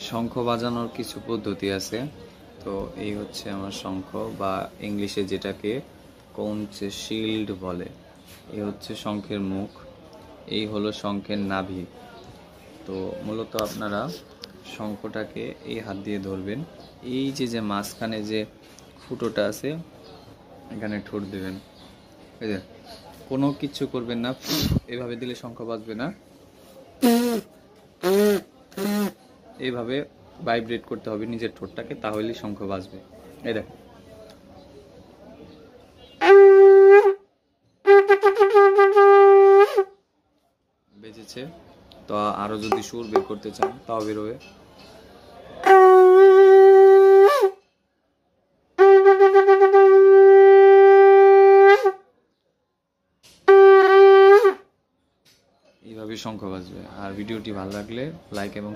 শঙ্খ বাজানোর কিছু পদ্ধতি আছে। তো এই হচ্ছে আমার শঙ্খ, বা ইংলিশে যেটাকে কৌঞ্চে শিল্ড বলে। এই হচ্ছে শঙ্খের মুখ, এই হলো শঙ্খের নাভি। তো মূলত আপনারা শঙ্খটাকে এই হাত দিয়ে ধরবেন, এই যে মাঝখানে যে ফুটোটা আছে এখানে ঠোঁট দেবেন। এই যে কোনো কিছু করবেন না, এভাবে দিলে শঙ্খ বাজবে না, এইভাবে ভাইব্রেট করতে হবে নিজের ঠোঁটটাকে, তাহলেই শঙ্খ বাজবে। এই দেখো, বেজেছে। তো আরো যদি সুর বের করতে চান তাও বেরোবে। এইভাবে শঙ্খ বাজবে। আর ভিডিওটি ভালো লাগলে লাইক এবং